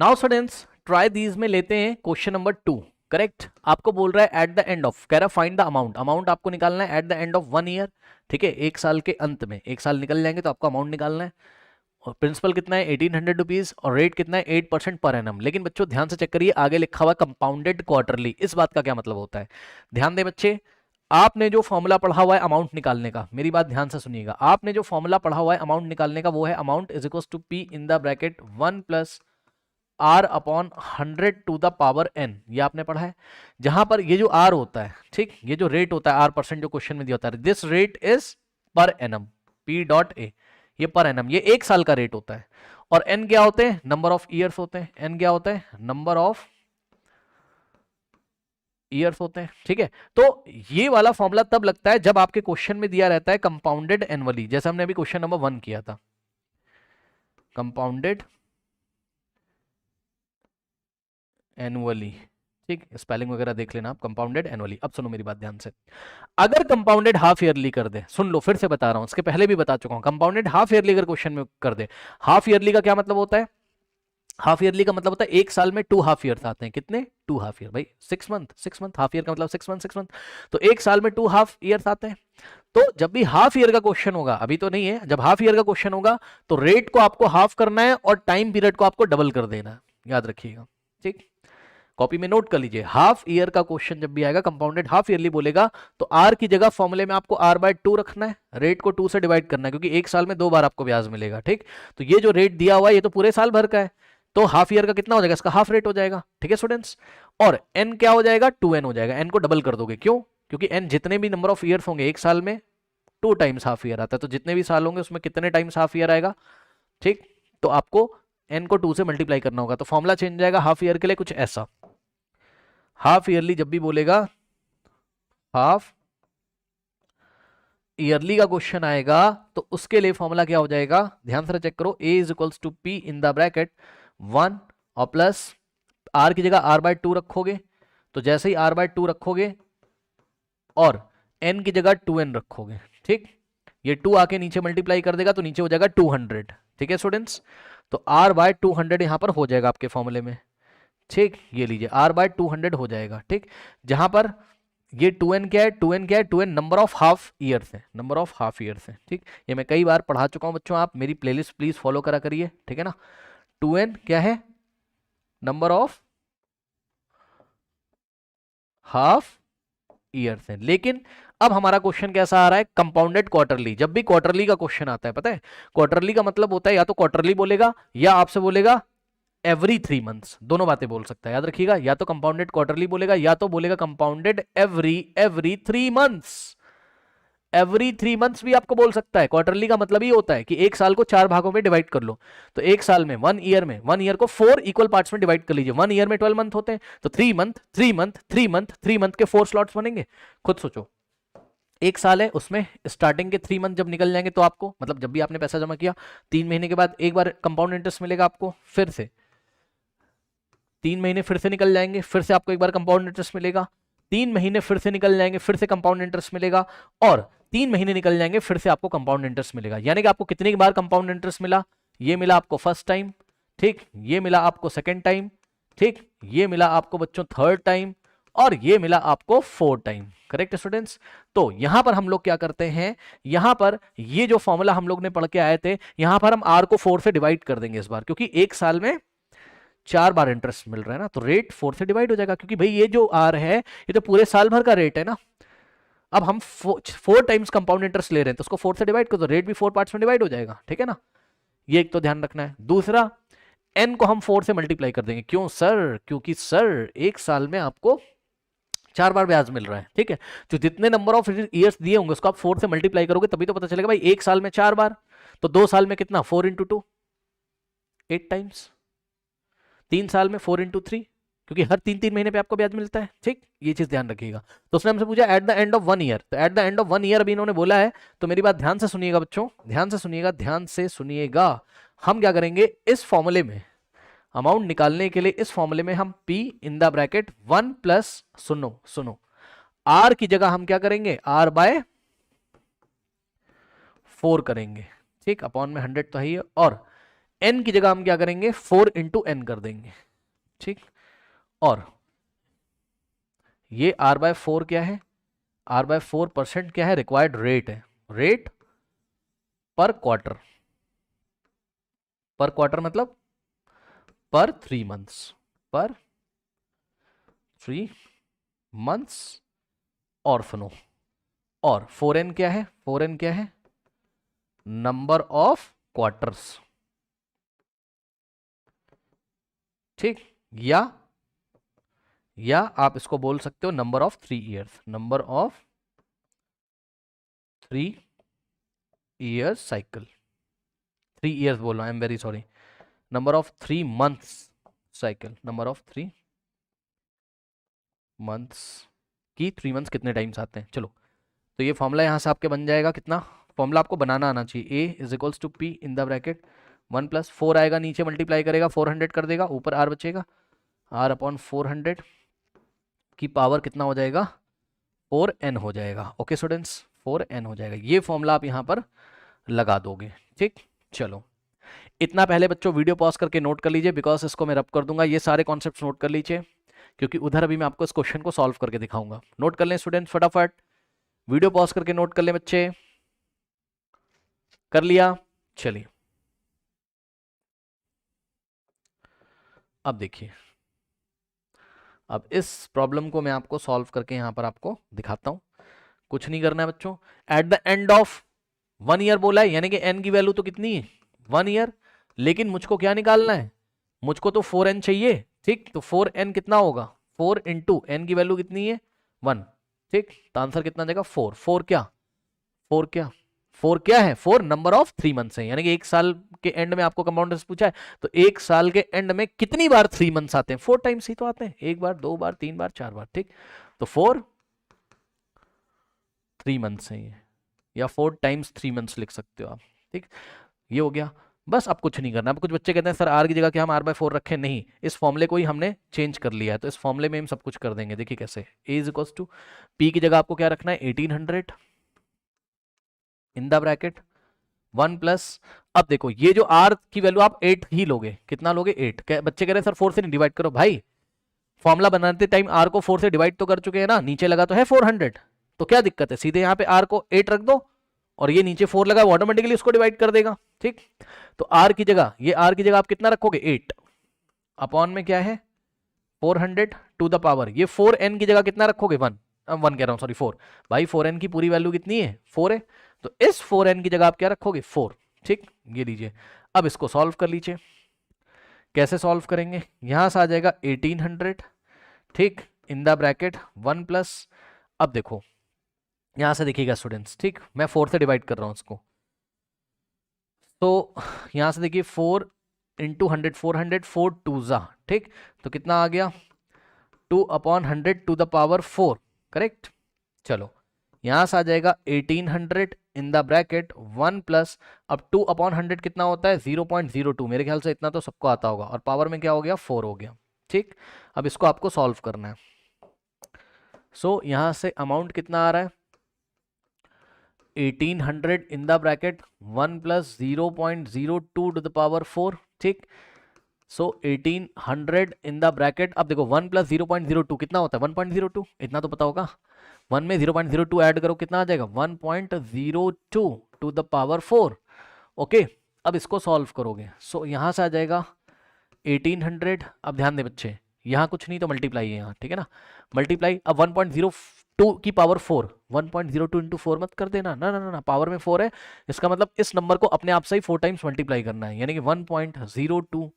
Now students try these में लेते हैं क्वेश्चन नंबर 2। करेक्ट, आपको बोल रहा है एट द एंड ऑफ, कह रहा है फाइंड द अमाउंट, अमाउंट आपको निकालना है eight the end of 1 year. ठीक है, एक साल के अंत में, एक साल निकल जाएंगे तो आपको अमाउंट निकालना है। और प्रिंसिपल कितना है 1800 रुपीज और रेट कितना है 8% पर एनम। लेकिन बच्चों ध्यान से चेक करिए, आगे लिखा हुआ कंपाउंडेड क्वार्टरली, इस बात का क्या मतलब होता है, ध्यान दे बच्चे। आपने जो फॉर्मूला पढ़ा हुआ है अमाउंट निकालने का, मेरी बात ध्यान से सुनिएगा, आपने जो फॉर्मूला पढ़ा हुआ है अमाउंट निकालने का वो है amount is equal to P in the bracket 1 plus R upon 100 to the power N, ये आपने पढ़ा है। जहां पर ये जो आर होता है, ठीक, ये जो रेट होता है R% जो क्वेश्चन में दिया होता है, this rate is per annum, P dot A, ये पर एनम, ये एक साल का रेट होता है। और एन क्या होते हैं, नंबर ऑफ ईयर्स होते हैं, एन क्या होता है, नंबर ऑफ ईयर्स होते हैं। ठीक है, तो ये वाला फॉर्मूला तब लगता है जब आपके क्वेश्चन में दिया रहता है कंपाउंडेड एनुअली, जैसे हमने अभी क्वेश्चन नंबर 1 किया था, कंपाउंडेड एनुअली। ठीक, स्पेलिंग वगैरह देख लेना आप, कंपाउंडेड एनुअली। अब सुनो मेरी बात ध्यान से, अगर कंपाउंडेड हाफ ईयरली कर दे, सुन लो फिर से बता रहा हूं, इसके पहले भी बता चुका हूं, कंपाउंडेड हाफ ईयरली अगर क्वेश्चन में कर दे, हाफ ईयरली का क्या मतलब होता है, हाफ ईयरली का मतलब होता है एक साल में 2 हाफ ईयर्स आते हैं, कितने 2 हाफ ईयर भाई, 6 मंथ, 6 मंथ, हाफ ईयर का मतलब 6 मंथ, तो एक साल में 2 हाफ ईयर्स आते हैं। तो जब भी हाफ ईयर का क्वेश्चन होगा, अभी तो नहीं है, जब हाफ ईयर का क्वेश्चन होगा तो रेट को आपको हाफ करना है और टाइम पीरियड को आपको डबल कर देना है, याद रखिएगा। ठीक, कॉपी में नोट कर लीजिए, हाफ ईयर का क्वेश्चन जब भी आएगा कंपाउंडेड हाफ ईयरली बोलेगा तो आर की जगह फॉर्मूले में आपको r/2 रखना है, रेट को 2 से डिवाइड करना है, क्योंकि एक साल में 2 बार आपको ब्याज मिलेगा। ठीक, तो ये जो रेट दिया हुआ है ये तो पूरे साल भर का है, तो हाफ ईयर का कितना हो जाएगा, इसका हाफ रेट हो जाएगा। ठीक है स्टूडेंट्स, और एन क्या हो जाएगा, 2n हो जाएगा, एन को डबल कर दोगे, क्यों, क्योंकि एन जितने भी नंबर ऑफ ईयर्स होंगे एक साल में 2 टाइम्स हाफ ईयर आता है, तो जितने भी साल होंगे उसमें कितने टाइम्स हाफ ईयर आएगा। ठीक, तो आपको एन को 2 से मल्टीप्लाई करना होगा, तो फॉर्मूला चेंज हो जाएगा हाफ ईयर के लिए कुछ ऐसा, हाफ ईयरली जब भी बोलेगा, हाफ ईयरली का क्वेश्चन आएगा तो उसके लिए फॉर्मूला क्या हो जाएगा, ध्यान से चेक करो, a is equals to P in the bracket 1 और प्लस r की जगह r/2 रखोगे, तो जैसे ही r/2 रखोगे और n की जगह 2n रखोगे, ठीक, ये 2 आके नीचे मल्टीप्लाई कर देगा तो नीचे हो जाएगा 200। ठीक है स्टूडेंट्स, तो r/200 यहां पर हो जाएगा आपके फॉर्मूले में। ठीक, ये लीजिए r/200 हो जाएगा। ठीक, जहां पर ये 2n क्या है, 2n क्या है, 2n number of half years है, नंबर ऑफ हाफ ईयर्स है। ठीक, ये मैं कई बार पढ़ा चुका हूं बच्चों, आप मेरी प्लेलिस्ट प्लीज फॉलो करा करिए, ठीक है ना। 2n क्या है, नंबर ऑफ हाफ ईयर्स है। लेकिन अब हमारा क्वेश्चन कैसा आ रहा है, कंपाउंडेड क्वार्टरली। जब भी क्वार्टरली का क्वेश्चन आता है, पता है क्वार्टरली का मतलब होता है या तो क्वार्टरली बोलेगा या आपसे बोलेगा एवरी 3 मंथ्स, दोनों बातें बोल सकता है, याद रखिएगा, या तो कंपाउंडेड क्वार्टरली बोलेगा या तो बोलेगा compounded every 3 months. Every 3 months भी आपको बोल सकता है। क्वार्टरली का मतलब ये होता है कि एक साल को 4 भागों में डिवाइड कर लो, तो एक साल में 1 ईयर में 1 ईयर को 4 इक्वल पार्ट्स में डिवाइड कर लीजिए, 1 ईयर में 12 मंथ होते हैं, तो 3 मंथ 3 मंथ 3 मंथ 3 मंथ के 4 स्लॉट्स बनेंगे। खुद सोचो, एक साल है उसमें स्टार्टिंग के 3 मंथ जब निकल जाएंगे तो आपको, मतलब जब भी आपने पैसा जमा किया 3 महीने के बाद एक बार कंपाउंड इंटरेस्ट मिलेगा आपको, फिर से 3 महीने फिर से निकल जाएंगे, फिर से आपको एक बार कंपाउंड इंटरेस्ट मिलेगा, 3 महीने फिर से निकल जाएंगे, फिर से कंपाउंड इंटरेस्ट मिलेगा, और 3 महीने निकल जाएंगे, फिर से आपको कंपाउंड इंटरेस्ट मिलेगा। यानी कि आपको कितनी बार कंपाउंड इंटरेस्ट मिला, ये मिला आपको फर्स्ट टाइम, ठीक, ये मिला आपको सेकेंड टाइम, ठीक, ये मिला आपको बच्चों थर्ड टाइम, और ये मिला आपको 4 टाइम। करेक्ट स्टूडेंट्स, तो यहां पर हम लोग क्या करते हैं, यहां पर ये जो फॉर्मूला हम लोग ने पढ़ के आए थे, यहां पर हम r को 4 से डिवाइड कर देंगे इस बार, क्योंकि एक साल में 4 बार इंटरेस्ट मिल रहा है ना, तो रेट 4 से डिवाइड हो जाएगा, क्योंकि भाई ये जो आर है ये तो पूरे साल भर का रेट है ना। अब हम 4 टाइम्स कंपाउंड इंटरेस्ट ले रहे हैं तो उसको 4 से डिवाइड कर दो, रेट भी 4 पार्ट्स में डिवाइड हो जाएगा। ठीक है ना, ये एक तो ध्यान रखना है। दूसरा, एन को हम 4 से मल्टीप्लाई कर देंगे, क्यों सर, क्योंकि सर एक साल में आपको 4 बार ब्याज मिल रहा है। ठीक है, जो जितने नंबर ऑफ ईयर्स दिए होंगे उसको आप 4 से मल्टीप्लाई करोगे तभी तो पता चलेगा भाई एक साल में 4 बार, तो 2 साल में कितना, 4 इंटू 2 8 टाइम्स, 3 साल में 4 इंटू 3, क्योंकि हर 3 महीने पे आपको ब्याज मिलता है। ठीक, ये चीज ध्यान रखिएगा। तो उसने हमसे पूछा at the end of 1 year, तो at the end of 1 year अभी इन्होंने बोला है, तो मेरी बात ध्यान से सुनिएगा बच्चों, ध्यान से सुनिएगा, ध्यान से सुनिएगा। हम क्या करेंगे, इस फॉर्मूले में अमाउंट निकालने के लिए, इस फॉर्मूले में हम p in the bracket 1 plus, सुनो सुनो, r की जगह हम क्या करेंगे, r/4 करेंगे, ठीक, अपॉन में 100 तो है ही, और n की जगह हम क्या करेंगे 4 इंटू एन कर देंगे, ठीक। और ये r/4 क्या है, r/4% क्या है, रिक्वायर्ड रेट है, रेट पर क्वार्टर, पर क्वार्टर मतलब पर 3 मंथ्स, पर 3 मंथ्स ऑर्फनो। और 4n क्या है, 4n क्या है, नंबर ऑफ क्वार्टर्स, ठीक। या आप इसको बोल सकते हो number of 3 years, number of 3 years cycle, 3 years बोल रहा हूं, I am very sorry, number of 3 months cycle, number of 3 months की 3 मंथ्स कितने टाइम्स आते हैं। चलो, तो ये फॉर्मूला यहाँ से आपके बन जाएगा, कितना फॉर्मूला आपको बनाना आना चाहिए, a is equals to P in the bracket 1+4 आएगा, नीचे मल्टीप्लाई करेगा 400 कर देगा, ऊपर r बचेगा, r/400 की पावर कितना हो जाएगा 4n हो जाएगा। ओके स्टूडेंट्स, 4n हो जाएगा, ये फॉर्मूला आप यहाँ पर लगा दोगे, ठीक। चलो, इतना पहले बच्चों वीडियो पॉज करके नोट कर लीजिए, बिकॉज इसको मैं रब कर दूंगा, ये सारे कॉन्सेप्ट्स नोट कर लीजिए, क्योंकि उधर अभी मैं आपको इस क्वेश्चन को सॉल्व करके दिखाऊंगा। नोट कर लें स्टूडेंट्स फटाफट, वीडियो पॉज करके नोट कर लें बच्चे, कर लिया। चलिए अब देखिए, अब इस प्रॉब्लम को मैं आपको सॉल्व करके यहां पर आपको दिखाता हूं। कुछ नहीं करना है बच्चों, eight the end of 1 year बोला है, यानी कि n की वैल्यू तो कितनी है 1 ईयर, लेकिन मुझको क्या निकालना है, मुझको तो 4n चाहिए, ठीक। तो 4n कितना होगा, 4 इंटू एन की वैल्यू कितनी है 1, ठीक। तो आंसर कितना देगा 4, 4 क्या, 4 क्या, 4 क्या है, 4 नंबर ऑफ 3 मंथ्स है, यानी कि एक साल के एंड में आपको कंपाउंड इंटरेस्ट पूछा है, तो एक साल के एंड में कितनी बार 3 मंथ्स आते हैं, 4 टाइम्स ही तो आते हैं, एक बार, 2 बार, 3 बार, 4 बार, ठीक। तो 4 3 मंथ्स है ये, या 4 टाइम्स 3 मंथ्स लिख सकते हो आप, ठीक। ये हो गया, बस अब कुछ नहीं करना। अब कुछ बच्चे कहते हैं सर आर की जगह क्या हम r/4 रखें, नहीं, इस फॉर्मूले को ही हमने चेंज कर लिया है, तो इस फॉर्मूले में हम सब कुछ कर देंगे। देखिए कैसे, a is equals to p की जगह आपको क्या रखना है 1800 इन द ब्रैकेट 1 प्लस, अब देखो ये जो r की वैल्यू आप 8 ही लोगे, कितना लोगे 8, बच्चे कह रहे हैं सर 4 से नहीं डिवाइड करो, भाई फॉर्मूला बनाते टाइम r को 4 से डिवाइड तो कर चुके हैं ना, नीचे लगा तो है 400, तो क्या दिक्कत है, सीधे यहाँ पे r को 8 रख दो और ये नीचे 4 लगा, वो ऑटोमेटिकली उसको डिवाइड कर देगा, ठीक। तो r की जगह, ये r की जगह आप कितना रखोगे 8, अपॉन में क्या है 400 टू द पावर, ये 4n की जगह कितना रखोगे 1, 1 कह रहा हूं सॉरी 4, भाई 4n की पूरी वैल्यू कितनी है 4 है, तो इस 4n की जगह आप क्या रखोगे 4, ठीक। ये लीजिए, अब इसको सॉल्व कर लीजिए, कैसे सॉल्व करेंगे, यहां से आ जाएगा 1800, ठीक, इन द ब्रैकेट 1 प्लस, अब देखो यहां से देखिएगा स्टूडेंट्स, ठीक, मैं 4 से डिवाइड कर रहा हूं इसको, तो यहां से देखिए 4 इंटू 100, 400, 4 टू ज़ा, ठीक, तो कितना आ गया 2/100 टू द पावर 4, करेक्ट। चलो यहां से आ जाएगा 1800 इन द ब्रैकेट 1 प्लस, अब 2/100 कितना होता है 0.02, मेरे ख्याल से इतना तो सबको आता होगा, और पावर में क्या हो गया 4 हो गया, ठीक। अब इसको आपको सॉल्व करना है, सो यहां से अमाउंट कितना आ रहा है 1800 in the bracket 1 plus 0.02 to the power 4, ठीक। सो 1800 इन द ब्रैकेट, अब देखो 1 प्लस 0.02 कितना होता है 1.02, इतना तो पता होगा, 1 में 0.02 ऐड करो कितना आ जाएगा 1.02 टू द पावर 4, ओके। अब इसको सॉल्व करोगे, सो यहां से आ जाएगा 1800, अब ध्यान दे बच्चे, यहाँ कुछ नहीं तो मल्टीप्लाई है यहाँ, ठीक है ना, मल्टीप्लाई, अब 1.02 की पावर 4, 1.02 इंटू 4 मत कर देना, ना ना ना ना, पावर में 4 है, इसका मतलब इस नंबर को अपने आप से ही 4 टाइम्स मल्टीप्लाई करना है, यानी कि 1.02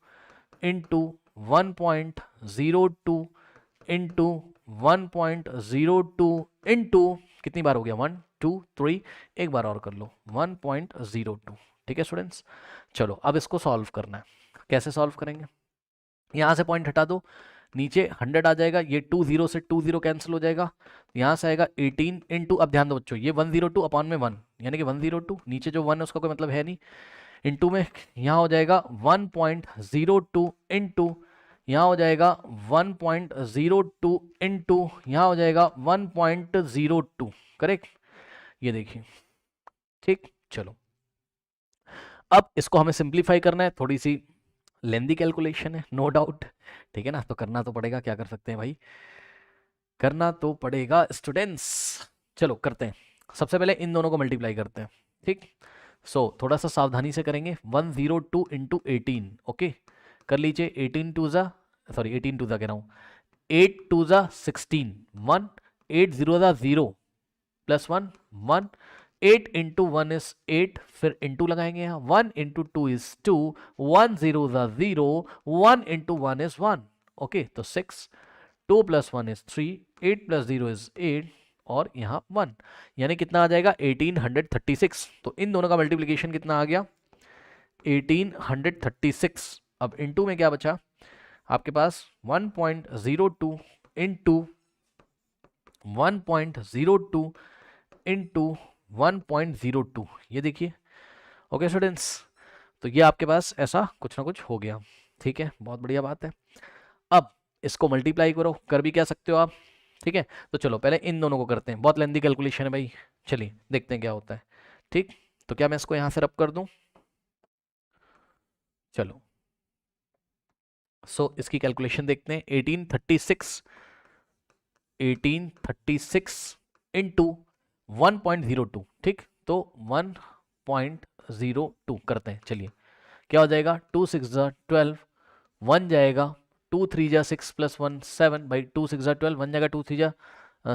इंटू 1.02 इंटू 1.02 इंटू कितनी बार हो गया 1 2 3, एक बार और कर लो 1.02, ठीक है स्टूडेंट्स। चलो अब इसको सॉल्व करना है, कैसे सॉल्व करेंगे, यहाँ से पॉइंट हटा दो, नीचे 100 आ जाएगा, ये 20 से 20 कैंसिल हो जाएगा, यहाँ से आएगा 18 इंटू, अब ध्यान दो बच्चों ये 102 अपॉन में 1, यानी कि 102, नीचे जो 1 है उसका कोई मतलब है नहीं, इंटू में यहाँ हो जाएगा 1.02 इंटू, यहाँ हो जाएगा 1.02 इंटू, यहाँ हो जाएगा 1.02, करेक्ट, ये देखिए, ठीक। चलो अब इसको हमें सिंप्लीफाई करना है, थोड़ी सी लेंदी कैलकुलेशन है नो डाउट, ठीक है ना, तो करना तो पड़ेगा, क्या कर सकते हैं भाई, करना तो पड़ेगा स्टूडेंट्स। चलो करते हैं, सबसे पहले इन दोनों को मल्टीप्लाई करते हैं, ठीक। थोड़ा सा सावधानी से करेंगे, 102 इंटू 18, ओके, कर लीजिए, 18 टू ज़ा कह रहा हूँ, 8 टू ज़ा 16, 1, 8 0 ज़ा 0 प्लस 1 1, 8 इंटू 1 इज 8, फिर इंटू लगाएंगे यहाँ, 1 इंटू 2 इज 2, 1 0 ज़ा 0, 1 इंटू 1 इज 1, ओके, तो 6, 2 प्लस 1 इज 3, 8 प्लस 0 इज 8, और यहाँ 1, यानी कितना आ जाएगा 1836। तो इन दोनों का मल्टीप्लिकेशन कितना आ गया 1836। अब इनटू में क्या बचा आपके पास 1.02 इंटू 1.02 इंटू 1.02, ये देखिए, ओके स्टूडेंट्स, तो ये आपके पास ऐसा कुछ ना कुछ हो गया, ठीक है, बहुत बढ़िया बात है। अब इसको मल्टीप्लाई करो, कर भी क्या सकते हो आप, ठीक है, तो चलो पहले इन दोनों को करते हैं, बहुत लेंदी कैलकुलेशन है भाई, चलिए देखते हैं क्या होता है, ठीक। तो क्या मैं इसको यहां से रब कर दूं, चलो, इसकी कैलकुलेशन देखते हैं, 1836 इंटू 1.02, ठीक, तो 1.02 करते हैं, चलिए क्या हो जाएगा, 2 6 12, 1 जाएगा, 2 3 जा 6 प्लस 1 7, भाई 2 6 जा 12, 1 जाएगा, 2 3 जा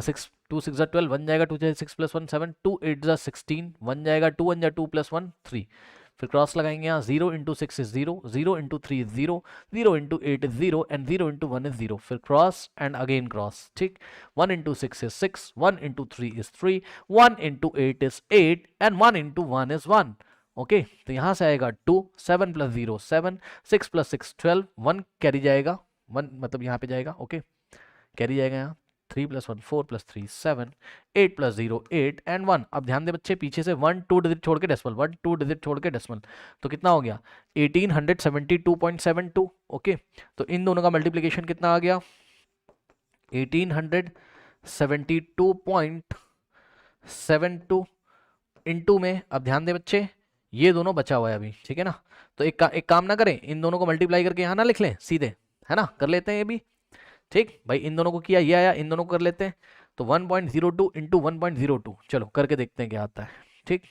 6, 2 6 जा 12, 1 जाएगा, 2 6 प्लस 1 7, 2 8 जा 16, 1 जाएगा, 2 1 जा 2 प्लस 1 3, फिर क्रॉस लगाएंगे यहाँ, 0 into 6 is 0, 0 into 3 is 0, 0 into 8 is 0, and 0 into 1 is 0, फिर क्रॉस एंड अगेन क्रॉस, ठीक, 1 into 6 is 6, 1 into 3 is 3, 1 into 8 is 8, and 1 into 1 is 1, okay, तो यहां से आएगा 2, 7 प्लस 0 7, 6 प्लस 6 12, 1 कैरी जाएगा, 1 मतलब यहाँ पे जाएगा, ओके, कैरी जाएगा यहाँ, 3 प्लस 1 4 प्लस 3 7, 8 प्लस 0 8, एंड 1, अब ध्यान दे बच्चे, पीछे से 1 2 डिजिट छोड़ के डेसिमल, 1 2 डिजिट छोड़ के डेसिमल, तो कितना हो गया 1872.72, ओके, तो इन दोनों का मल्टीप्लीकेशन कितना आ गया 1872.72 इंटू में, अब ध्यान दे बच्चे, ये दोनों बचा हुआ है अभी, ठीक है ना, तो एक काम ना करें, इन दोनों को मल्टीप्लाई करके यहाँ ना लिख लें सीधे, है ना, कर लेते हैं ये भी, ठीक भाई, इन दोनों को किया, ये आया, इन दोनों को कर लेते हैं, तो 1.02 इंटू 1.02, चलो करके देखते हैं क्या आता है, ठीक।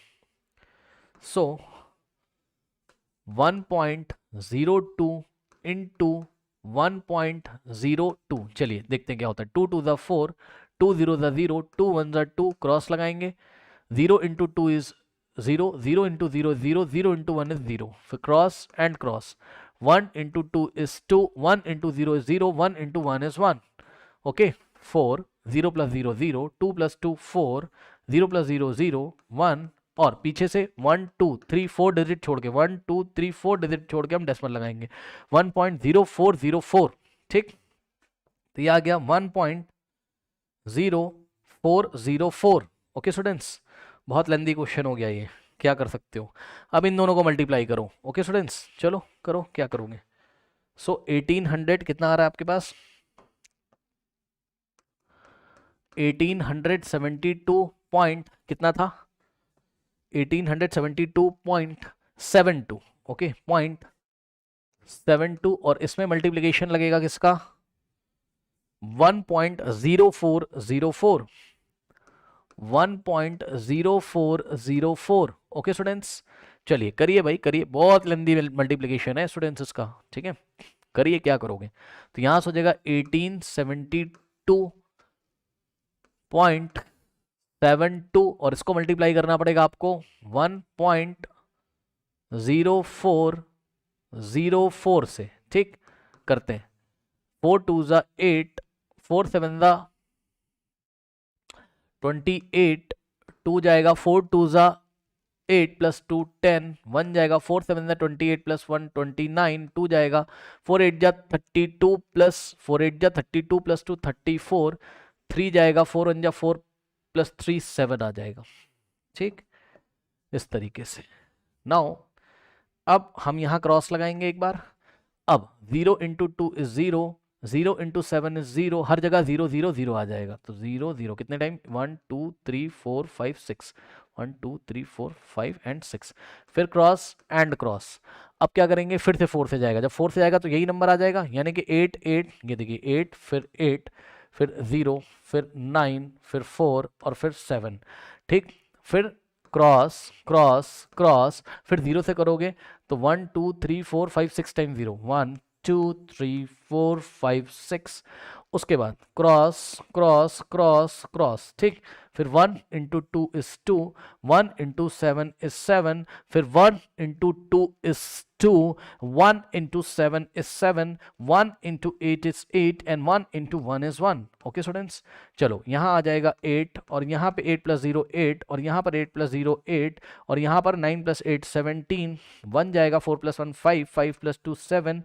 1.02 इंटू 1.02, चलिए देखते हैं क्या होता है, 2 2 ज़ा 4, 2 0 ज़ा 0, 2 1 ज़ा 2, क्रॉस लगाएंगे, 0 into 2 is 0, 0 into 0 0, 0 into 1 is 0, फिर cross and cross, 1 into 2 is 2, 1 into 0 is 0, 1 into 1 is 1, okay, 4, 0 plus 0 0, 2 plus 2 4, 0 plus 0 0, 1, और पीछे से 1 2 3 4 डिजिट छोड़ के 1 2 3 4 डिजिट छोड़ के हम डेसिमल लगाएंगे 1.0404, ठीक, तो ये आ गया 1.0404, ओके स्टूडेंट्स, बहुत लेंदी क्वेश्चन हो गया ये, क्या कर सकते हो, अब इन दोनों को मल्टीप्लाई करो, ओके स्टूडेंट्स, चलो करो, क्या करोगे, 1800 कितना आ रहा है आपके पास 1872 पॉइंट कितना था 1872.72, ओके, 0.72, और इसमें मल्टीप्लिकेशन लगेगा किसका 1.0404, 1.0404, ओके स्टूडेंट्स, चलिए करिए भाई करिए, बहुत लंबी मल्टीप्लिकेशन है स्टूडेंट्स इसका, ठीक है, करिए, क्या करोगे, तो यहां से हो जाएगा 1872.72, और इसको मल्टीप्लाई करना पड़ेगा आपको 1.0404 से, ठीक, करते हैं, 4 2 ज़ा 8, 4 7 ज़ा 28, 2 जाएगा, 4 2 ज़ा 8 प्लस 2 10, 1 जाएगा, 4 7 ज़ा 28 प्लस 1 29, 2 जाएगा, 4 8 जा 32 प्लस 4 8 जा 32 प्लस 2 34, 3 जाएगा, 4 1 जा 4 प्लस 3 7 आ जाएगा, ठीक, इस तरीके से। नाउ अब हम यहाँ क्रॉस लगाएंगे एक बार, अब 0 इंटू 2 इज 0, 0 इंटू 7 इज 0, हर जगह 0 0 0 आ जाएगा, तो 0 0 कितने टाइम 1 2 3 4 5 6, 1 2 3 4 5 एंड 6, फिर क्रॉस एंड क्रॉस। अब क्या करेंगे, फिर से 4 से जाएगा, जब 4 से जाएगा तो यही नंबर आ जाएगा, यानी कि 8 8, ये देखिए 8 फिर 0 फिर 9 फिर 4 और फिर 7, ठीक। फिर क्रॉस क्रॉस क्रॉस, फिर 0 से करोगे तो 1 2 3 4 5 6 टाइम 0, 1 2 3 4 5 6, उसके बाद क्रॉस क्रॉस क्रॉस क्रॉस, ठीक। फिर 1 इंटू 2 इज 2, 1 इंटू 7 इज 7, फिर 1 into 2 is 2, 1 into 7 is 7, 1 into 8 is 8 and 1 into 1 is 1। Okay students, चलो यहाँ आ जाएगा 8 और यहाँ पे 8 प्लस 0 8 और यहाँ पर 8 प्लस 0 8 और यहाँ पर 9 प्लस 8 17, 1 जाएगा, 4 प्लस 1 5, 5 प्लस 2 7,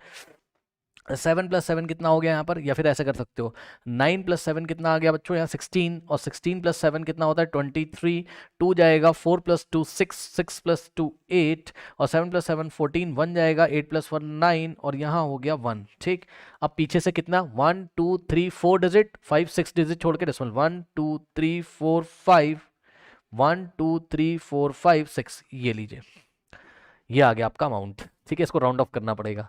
7 प्लस 7 कितना हो गया यहाँ पर, या फिर ऐसे कर सकते हो 9 प्लस 7 कितना आ गया बच्चों यहाँ 16, और 16 प्लस 7 कितना होता है 23, 2 जाएगा, 4 प्लस 2 6, 6 प्लस 2 8 और 7 प्लस 7 14, 1 जाएगा, 8 प्लस 1 9 और यहाँ हो गया 1, ठीक। अब पीछे से कितना 1 2 3 4 डिजिट, 5 6 डिजिट छोड़ के डेसिमल 1 2 3 4 5, 1 2 3 4 5 6, ये लीजिए, ये आ गया आपका अमाउंट, ठीक है। इसको राउंड ऑफ करना पड़ेगा,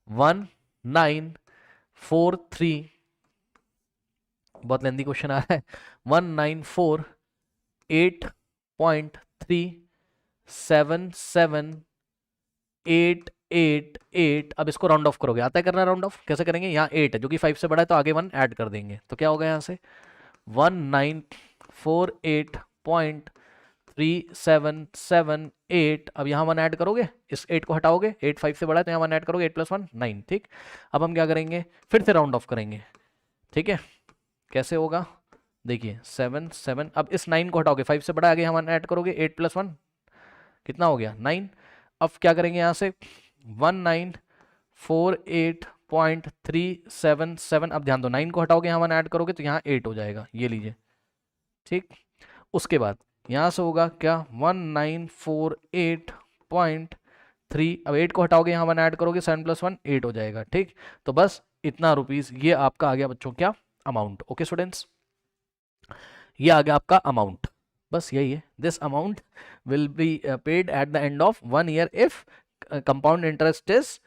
1 9 4 3, बहुत लेंदी क्वेश्चन आ रहा है, 1 9 4 8.377 8 8 8। अब इसको राउंड ऑफ करोगे, आता है करना राउंड ऑफ, कैसे करेंगे, यहाँ 8 है जो कि 5 से बड़ा है तो आगे 1 ऐड कर देंगे, तो क्या होगा यहाँ से 1948.3778, अब यहाँ 1 ऐड करोगे, इस 8 को हटाओगे, 8 5 से बड़ा है तो यहाँ 1 ऐड करोगे, 8 प्लस 1 9, ठीक। अब हम क्या करेंगे, फिर से राउंड ऑफ करेंगे, ठीक है। कैसे होगा, देखिए 7 7, अब इस 9 को हटाओगे, 5 से बड़ा आगे यहाँ 1 ऐड करोगे, 8 प्लस 1 कितना हो गया 9। अब क्या करेंगे यहाँ से 1948.377, अब ध्यान दो 9 को हटाओगे, यहाँ 1 ऐड करोगे तो यहाँ 8 हो जाएगा, ये लीजिए, ठीक। उसके बाद यहाँ से होगा क्या 1948.3, अब 8 को हटाओगे, यहाँ 1 ऐड करोगे, 7 प्लस 1 8 हो जाएगा, ठीक। तो बस इतना रुपीस, ये आपका आ गया बच्चों क्या अमाउंट। ओके स्टूडेंट्स, ये आ गया आपका अमाउंट, बस यही है। This amount will be paid eight the end of 1 year if compound interest is,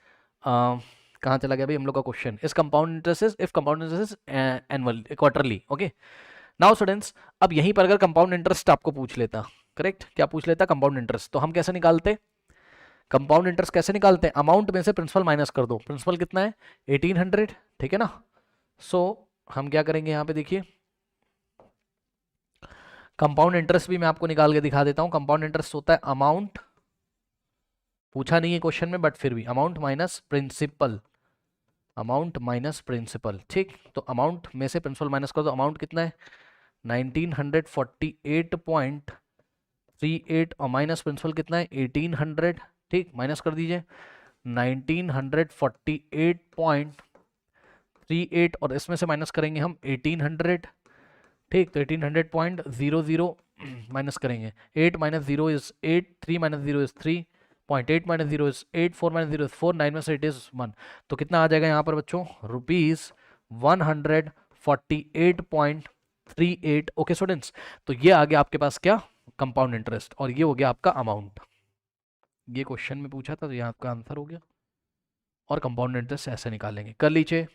कहाँ चला गया भाई हम लोग का क्वेश्चन, इस compound interest is, if compound interest is annual quarterly. Okay now students, अब यहीं पर अगर कंपाउंड इंटरेस्ट आपको पूछ लेता, करेक्ट, क्या पूछ लेता कंपाउंड इंटरेस्ट, तो हम कैसे निकालते कंपाउंड इंटरेस्ट, कैसे निकालते हैं, अमाउंट में से प्रिंसिपल माइनस कर दो, प्रिंसिपल कितना है 1800, ठीक है ना। सो हम क्या करेंगे यहाँ पे देखिए, कंपाउंड इंटरेस्ट भी मैं आपको निकाल के दिखा देता हूँ। कंपाउंड इंटरेस्ट होता है अमाउंट, पूछा नहीं है क्वेश्चन में बट फिर भी amount minus principal, amount minus principal, ठीक। तो अमाउंट में से प्रिंसिपल माइनस कर दो, अमाउंट कितना है 1948.38 और माइनस प्रिंसिपल कितना है 1800, ठीक। माइनस कर दीजिए 1948.38 और इसमें से माइनस करेंगे हम 1800, ठीक। तो 1800.00 माइनस करेंगे, 8 minus 0 is 8, 3 minus 0 is 3, 0.8 minus 0 is 8, 4 minus 0 is 4, 9 minus 8 is 1। तो कितना आ जाएगा यहाँ पर बच्चों, ₹148.38। ओके स्टूडेंट्स, तो ये आ गया आपके पास क्या कंपाउंड इंटरेस्ट, और ये हो गया आपका अमाउंट। ये क्वेश्चन में पूछा था तो यहाँ आपका आंसर हो गया, और कंपाउंड इंटरेस्ट ऐसे निकालेंगे, कर लीजिए।